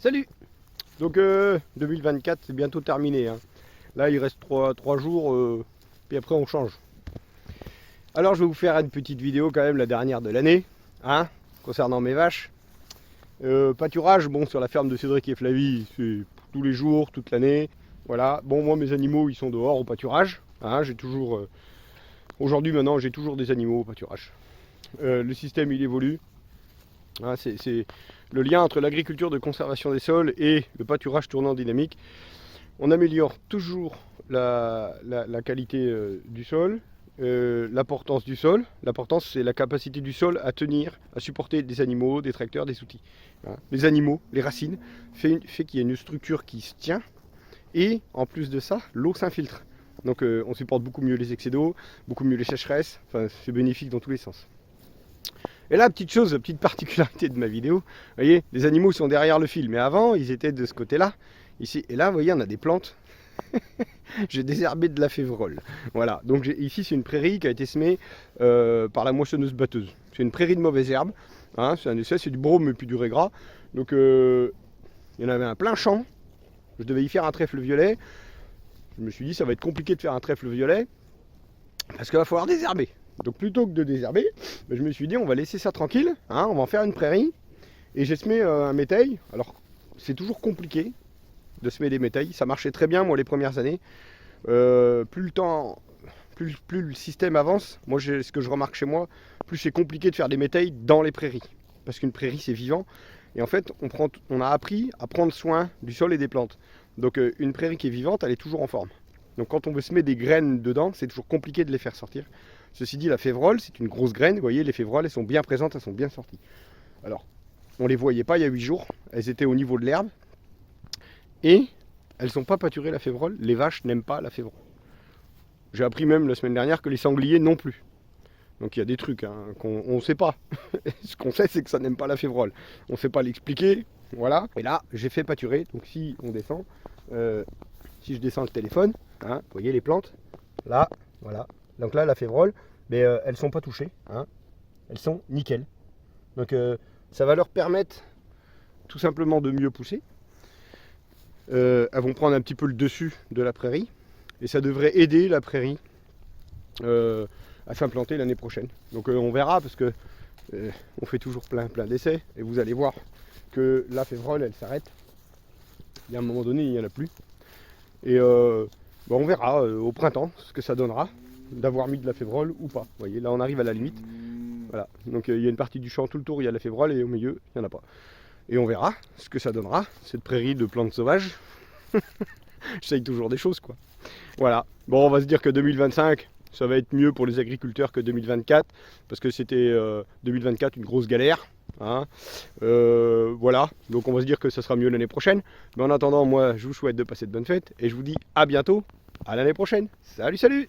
Salut. Donc 2024 c'est bientôt terminé, hein. Là il reste 3 jours, puis après on change. Alors je vais vous faire une petite vidéo quand même, la dernière de l'année, hein, concernant mes vaches. Pâturage, bon, sur la ferme de Cédric et Flavie, c'est tous les jours, toute l'année. Voilà, bon, moi mes animaux ils sont dehors au pâturage, hein, j'ai toujours... aujourd'hui maintenant j'ai toujours des animaux au pâturage. Le système il évolue, hein, c'est le lien entre l'agriculture de conservation des sols et le pâturage tournant dynamique. On améliore toujours la qualité du sol, l'importance du sol. L'importance, c'est la capacité du sol à tenir, à supporter des animaux, des tracteurs, des outils. Hein. Les animaux, les racines, fait qu'il y a une structure qui se tient. Et en plus de ça, l'eau s'infiltre. Donc on supporte beaucoup mieux les excès d'eau, beaucoup mieux les sécheresses. Enfin, c'est bénéfique dans tous les sens. Et là, petite particularité de ma vidéo, vous voyez, les animaux sont derrière le fil. Mais avant, ils étaient de ce côté-là. Ici, et là, vous voyez, on a des plantes. J'ai désherbé de la févrole. Voilà, donc ici c'est une prairie qui a été semée par la moissonneuse batteuse. C'est une prairie de mauvaises herbes, hein, c'est un essai, c'est du brome et puis du régras. Donc il y en avait un plein champ, je devais y faire un trèfle violet. Je me suis dit ça va être compliqué de faire un trèfle violet, parce qu'il va falloir désherber. Donc plutôt que de désherber, je me suis dit on va laisser ça tranquille, hein, on va en faire une prairie. Et j'ai semé un métail, alors c'est toujours compliqué de semer des métails. Ça marchait très bien moi les premières années. Plus le temps, plus le système avance, moi ce que je remarque chez moi, plus c'est compliqué de faire des métails dans les prairies. Parce qu'une prairie c'est vivant. Et en fait on a appris à prendre soin du sol et des plantes. Donc une prairie qui est vivante, elle est toujours en forme. Donc quand on veut semer des graines dedans, c'est toujours compliqué de les faire sortir. Ceci dit, la févrole, c'est une grosse graine. Vous voyez, les févroles, elles sont bien présentes, elles sont bien sorties. Alors, on ne les voyait pas il y a 8 jours. Elles étaient au niveau de l'herbe. Et elles sont pas pâturées la févrole. Les vaches n'aiment pas la févrole. J'ai appris même la semaine dernière que les sangliers non plus. Donc il y a des trucs hein, qu'on ne sait pas. Ce qu'on sait, c'est que ça n'aime pas la févrole. On ne sait pas l'expliquer. Voilà. Et là, j'ai fait pâturer. Donc si on descend, si je descends le téléphone, hein, vous voyez les plantes. Là, voilà. Donc là, la févrole, mais elles sont pas touchées. Hein. Elles sont nickel. Donc ça va leur permettre tout simplement de mieux pousser. Elles vont prendre un petit peu le dessus de la prairie. Et ça devrait aider la prairie à s'implanter l'année prochaine. Donc on verra parce que on fait toujours plein d'essais. Et vous allez voir que la févrole, elle s'arrête. Il y a un moment donné, il n'y en a plus. Et on verra au printemps ce que ça donnera d'avoir mis de la févrole ou pas. Vous voyez, là on arrive à la limite. Voilà. Donc il y a une partie du champ tout le tour, il y a la févrole et au milieu, il n'y en a pas. Et on verra ce que ça donnera, cette prairie de plantes sauvages. J'essaye toujours des choses quoi. Voilà. Bon, on va se dire que 2025, ça va être mieux pour les agriculteurs que 2024, parce que c'était 2024 une grosse galère. Hein. Voilà, donc on va se dire que ça sera mieux l'année prochaine. Mais en attendant, moi je vous souhaite de passer de bonnes fêtes et je vous dis à bientôt, à l'année prochaine. Salut, salut!